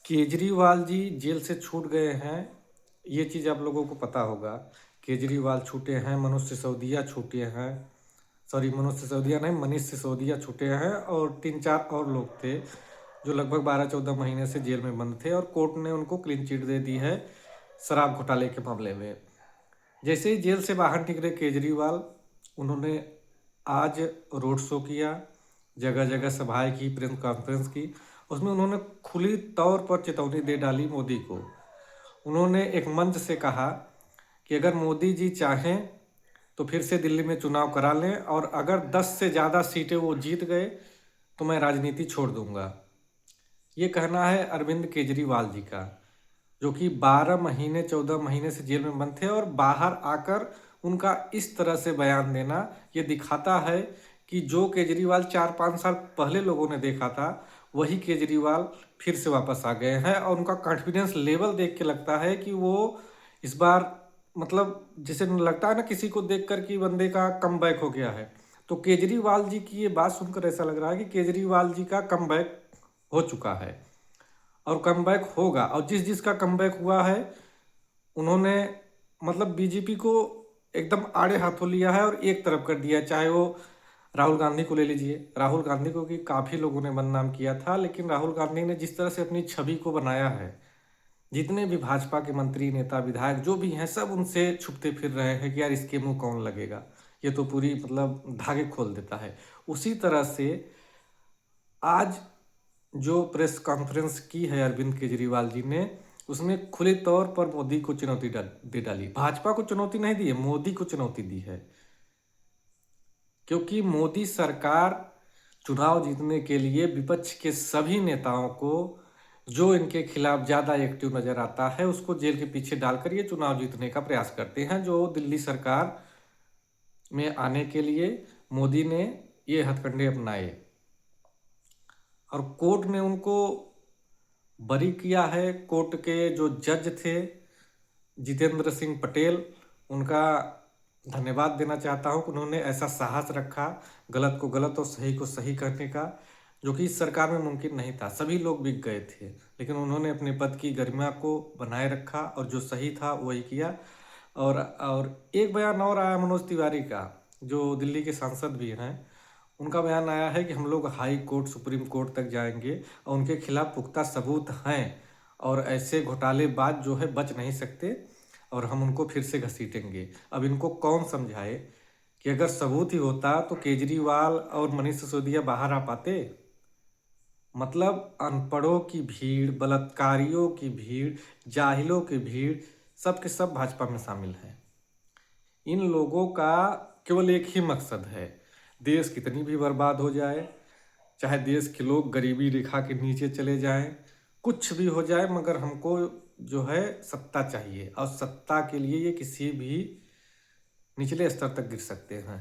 Kejriwal ji jail से छूट गए हैं, ये चीज़ आप लोगों को पता होगा। केजरीवाल छूटे हैं, मनोज सिसोदिया छूटे हैं, सॉरी मनोज सिसोदिया नहीं, मनीष सिसोदिया छूटे हैं और 3-4 और लोग थे जो लगभग 12-14 महीने से जेल में बंद थे और कोर्ट ने उनको क्लीन चिट दे दी है शराब घोटाले के मामले में। जैसे ही जेल से बाहर निकले केजरीवाल, उन्होंने आज रोड शो किया, जगह जगह सभाएं की, प्रेस कॉन्फ्रेंस की। उसमें उन्होंने खुली तौर पर चेतावनी दे डाली मोदी को। उन्होंने एक मंच से कहा कि अगर मोदी जी चाहें तो फिर से दिल्ली में चुनाव करा लें और अगर 10 से ज़्यादा सीटें वो जीत गए तो मैं राजनीति छोड़ दूंगा। ये कहना है अरविंद केजरीवाल जी का, जो कि 12 महीने 14 महीने से जेल में बंद थे और बाहर आकर उनका इस तरह से बयान देना ये दिखाता है कि जो केजरीवाल 4-5 साल पहले लोगों ने देखा था, वही केजरीवाल फिर से वापस आ गए हैं और उनका कॉन्फिडेंस लेवल देख के लगता है कि वो इस बार, मतलब जैसे लगता है ना किसी को देखकर कि बंदे का कमबैक हो गया है, तो केजरीवाल जी की ये बात सुनकर ऐसा लग रहा है कि केजरीवाल जी का कमबैक हो चुका है और कमबैक होगा। और जिस जिसका कमबैक हुआ है उन्होंने, मतलब बीजेपी को एकदम आड़े हाथों लिया है और एक तरफ कर दिया है। चाहे वो राहुल गांधी को ले लीजिए, राहुल गांधी को कि काफ़ी लोगों ने बदनाम किया था, लेकिन राहुल गांधी ने जिस तरह से अपनी छवि को बनाया है, जितने भी भाजपा के मंत्री नेता विधायक जो भी हैं सब उनसे छुपते फिर रहे हैं कि यार इसके मुंह कौन लगेगा, ये तो पूरी मतलब धागे खोल देता है। उसी तरह से आज जो प्रेस कॉन्फ्रेंस की है अरविंद केजरीवाल जी ने, उसमें खुले तौर पर मोदी को चुनौती दे डाली। भाजपा को चुनौती नहीं दी है, मोदी को चुनौती दी है, क्योंकि मोदी सरकार चुनाव जीतने के लिए विपक्ष के सभी नेताओं को जो इनके खिलाफ ज़्यादा एक्टिव नजर आता है उसको जेल के पीछे डालकर ये चुनाव जीतने का प्रयास करते हैं। जो दिल्ली सरकार में आने के लिए मोदी ने ये हथकंडे अपनाए और कोर्ट ने उनको बरी किया है। कोर्ट के जो जज थे जितेंद्र सिंह पटेल, उनका धन्यवाद देना चाहता हूँ कि उन्होंने ऐसा साहस रखा गलत को गलत और सही को सही करने का, जो कि इस सरकार में मुमकिन नहीं था। सभी लोग बिक गए थे, लेकिन उन्होंने अपने पद की गरिमा को बनाए रखा और जो सही था वही किया। और एक बयान और आया मनोज तिवारी का, जो दिल्ली के सांसद भी हैं, उनका बयान आया है कि हम लोग हाई कोर्ट सुप्रीम कोर्ट तक जाएंगे और उनके खिलाफ पुख्ता सबूत हैं और ऐसे घोटालेबाज जो है बच नहीं सकते और हम उनको फिर से घसीटेंगे। अब इनको कौन समझाए कि अगर सबूत ही होता तो केजरीवाल और मनीष सिसोदिया बाहर आ पाते। मतलब अनपढ़ों की भीड़, बलात्कारियों की भीड़, जाहिलों की भीड़, सब के सब भाजपा में शामिल है। इन लोगों का केवल एक ही मकसद है, देश कितनी भी बर्बाद हो जाए, चाहे देश के लोग गरीबी रेखा के नीचे चले जाएं, कुछ भी हो जाए, मगर हमको जो है सत्ता चाहिए और सत्ता के लिए ये किसी भी निचले स्तर तक गिर सकते हैं।